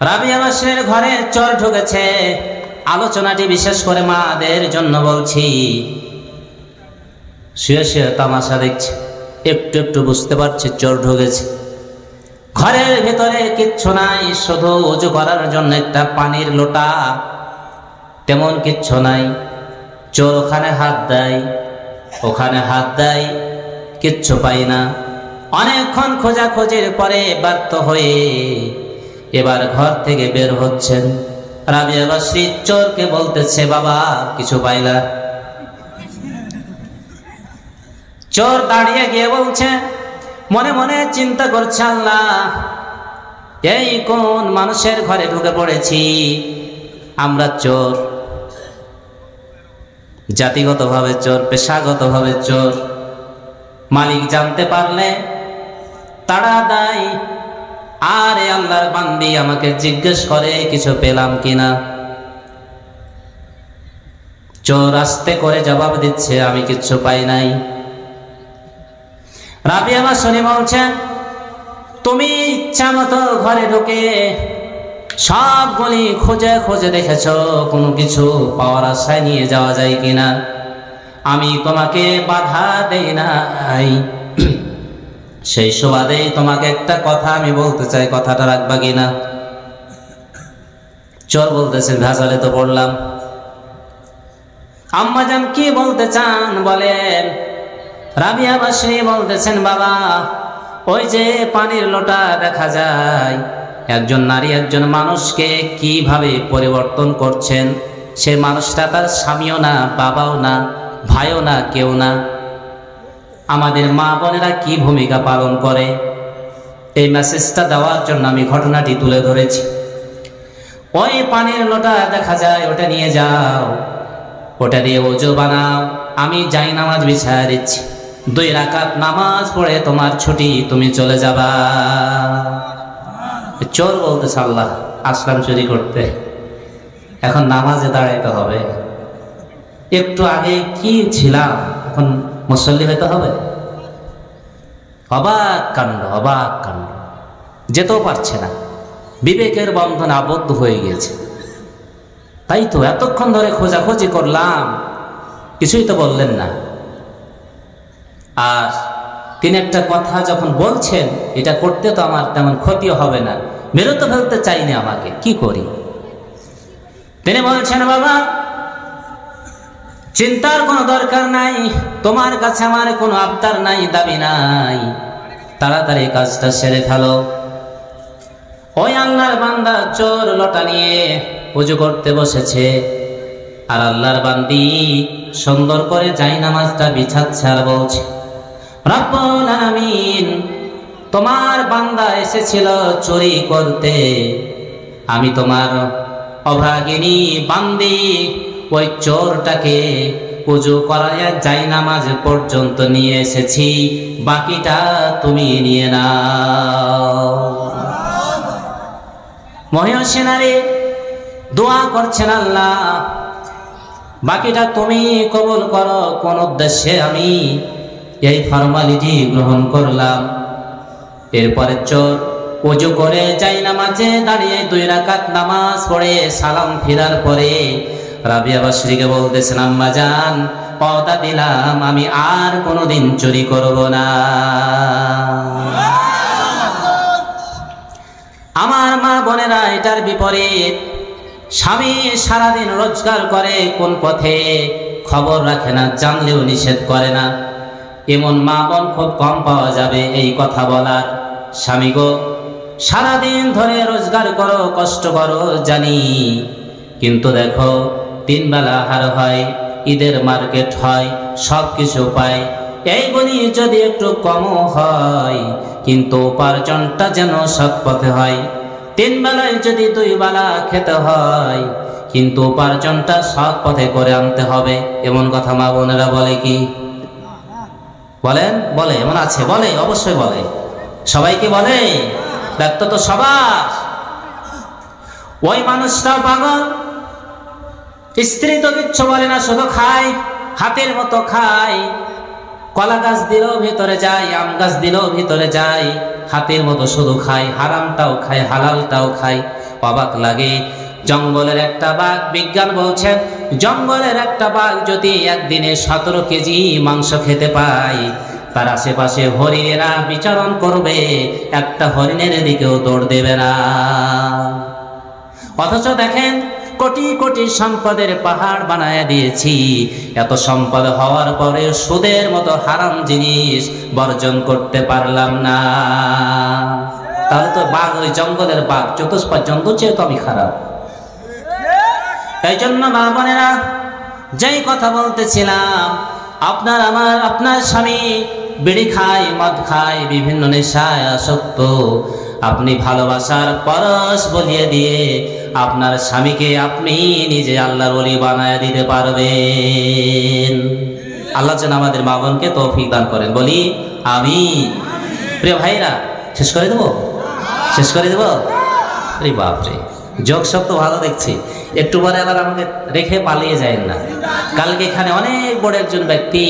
রাবিয়া বাসরের ঘরে চোর ঢুকেছে। আলোচনাটি বিশেষ করে মাদের জন্য বলছি। শুয়ে শুয়ে তামাশা দেখছে, একটু একটু বুঝতে পারছে চোর ঢুকেছে। ঘরের ভেতরে কিচ্ছু নাই, শুধু উজু করার জন্য একটা পানির লোটা, তেমন কিচ্ছু নাই। চোর ওখানে হাত দেয়, ওখানে হাত দেয়, কিচ্ছু পাই না। অনেকক্ষণ খোঁজাখুঁজির পরে ব্যর্থ হয়ে এবার ঘর থেকে বের হচ্ছেন। রাবিয়া বাসরী চোরকে বলতেছে, বাবা কিছু পাইলা? চোর দাঁড়িয়ে গিয়ে বলছে, মনে মনে চিন্তা করছে, আল্লাহ এই কোন মানুষের ঘরে ঢুকে পড়েছি। আমরা চোর, জাতিগতভাবে চোর, পেশাগতভাবে চোর। মালিক জানতে পারলে তাড়া দেয়। আর আল্লাহর বান্দি আমাকে জিজ্ঞেস করে কিছু পেলাম কিনা। চোর আস্তে করে জবাব দিচ্ছে, আমি কিচ্ছু পাই নাই। রাবিয়া বাসরী বলছেন, তুমি ইচ্ছা মতো ঘরে ঢুকে সবগুলি খুঁজে খুঁজে দেখেছ, কোনো কিছু পাওয়ার আশায় নিয়ে যাওয়া যায় কিনা। আমি তোমাকে বাধা দেই নাই, সেই সুবাদেই তোমাকে একটা কথা আমি বলতে চাই, কথাটা রাখবা কিনা। চোর বলতেছেন, ভেজালে তো পড়লাম। আম্মাজান কি বলতে চান বলেন। রাবিয়া বাসরী বলতেছেন, বাবা ওই যে পানির লোটা দেখা যায়, একজন নারী একজন মানুষকে কিভাবে পরিবর্তন করছেন। সে মানুষটা তার স্বামীও না, বাবাও না, ভাইও না, কেউ না। আমাদের মা বোনেরা কি ভূমিকা পালন করে, এই মেসেজটা দেওয়ার জন্য আমি ঘটনাটি তুলে ধরেছি। ওই পানির লোটা দেখা যায়, ওটা নিয়ে যাও, ওটা দিয়ে ওযু বানাও। আমি যাই নামাজ বিছায়া দিচ্ছি, 2 রাকাত নামাজ পড়ে তোমার ছুটি, তুমি চলে যাবা। চোর বলতেছে, আল্লাহ আসলাম চুরি করতে, এখন নামাজে দাঁড়াইতে হবে। একটু আগে কি ছিলাম, এখন মুসল্লি হইতে হবে। অবাক কাণ্ড, অবাক কাণ্ড। যেতেও পারছে না, বিবেকের বন্ধনে আবদ্ধ হয়ে গিয়েছে। তাই তো এতক্ষণ ধরে খোঁজাখুঁজি করলাম, কিছুই তো বললেন না। আর তিনি একটা কথা যখন বলছেন, এটা করতে তো আমার তেমন ক্ষতিও হবে না, মেরে তো ফেলতে চাইনি, আমাকে কি করি। তিনি বলছেন, বাবা চিন্তার কোনো দরকার নাই, তোমার কাছে আমার কোনো আবদার নাই, দাবি নাই, তাড়াতাড়ি কাজটা সেরে ফেলো। ওই আল্লাহর বান্দা চোর লোটা নিয়ে ওযু করতে বসেছে, আর আল্লাহর বান্দি সুন্দর করে জায়নামাজটা বিছাচ্ছে আর বলছে, রব্বুল আলামিন তোমার বান্দা এসেছিল চুরি করতে, আমি তোমার অভাগিনী বান্দি ওই চোরটাকে ওযু করায়া জায়নামাজ পর্যন্ত নিয়ে এসেছি, বাকিটা তুমি নিয়ে নাও। মহিষী নারী দোয়া করছেন, আল্লাহ বাকিটা তুমি কবুল করো, কোন উদ্দেশ্যে আমি এই ফরমালিটি গ্রহণ করলাম। এরপরে চোর ওযু করে জায়নামাজে দাঁড়িয়ে 2 রাকাত নামাজ পড়ে সালাম ফিরার পরে রাবিয়া বাসরীকে বলতেছেন, আম্মা জান ওয়াদা দিলাম আমি আর কোনোদিন চুরি করব না। আমার মা বোনেরা, এটার বিপরীত। স্বামী সারাদিন রোজগার করে, কোন পথে খবর রাখে না, জানলেও নিষেধ করে না। এমন মা বোন খুব কম পাওয়া যাবে এই কথা বলার। স্বামী গো, সারাদিন ধরে রোজগার করো, কষ্ট করো জানি, কিন্তু দেখো 3 বেলা আহার হয়, ঈদের মার্কেট হয়, সব কিছু পায়, এইগুলি যদি একটু কমও হয়, কিন্তু উপার্জনটা যেন সৎ পথে হয়। 3 বেলায় যদি 2 বেলা খেতে হয়, কিন্তু উপার্জনটা সৎ পথে করে আনতে হবে। এমন কথা মা বোনেরা বলে কি? বলেন? বলে? এমন আছে? বলে? অবশ্যই বলে। সবাইকে বলে? দায়িত্ব তো সবার। ওই মানুষটাও পাগল, স্ত্রী তো কিচ্ছু বলে না, শুধু খায়, হাতের মতো খায়। কলা গাছ দিলেও ভিতরে যায়, আম গাছ দিলেও ভিতরে যায়, হাতের মতো শুধু খায়, হারামটাও খায় হালালটাও খায়। অবাক লাগে, জঙ্গলের একটা বাঘ, বিজ্ঞান বলছেন জঙ্গলের একটা বাঘ যদি একদিনে 17 কেজি মাংস খেতে পায়, তার আশেপাশে হরিণেরা বিচরণ করবে, একটা হরিণের দিকেও দৌড় দেবে না। অথচ দেখেন কোটি কোটি সম্পদের পাহাড় বানায় দিয়েছি, এত সম্পদ হওয়ার পরে সুদের মতো হারাম জিনিস বর্জন করতে পারলাম না। তাহলে তো বাঘ, ওই জঙ্গলের বাঘ চতুষ্পদ জন্তুর চেয়ে তো আমি খারাপ। এই জন্য মা বোনেরা, যেই কথা বলতেছিলাম, আপনার স্বামী বিড়ি খায়, মদ খায়, বিভিন্ন নেশায় আসক্ত, আপনি ভালোবাসার পরশ বলিয়ে দিয়ে আপনার স্বামীকে আপনি নিজে আল্লাহর ওলি বানায় দিতে পারবেন। আল্লাহ যেন আমাদের মা বোনকে তৌফিক দান করেন, বলি আমিন। প্রিয় ভাইরা, শেষ করে দেবো? শেষ করে দেবো? আরে বাপরে, যোগ সব তো ভালো দেখছি, একটু পরে আবার আমাকে রেখে পালিয়ে যায় না। কালকে এখানে অনেক বড় একজন ব্যক্তি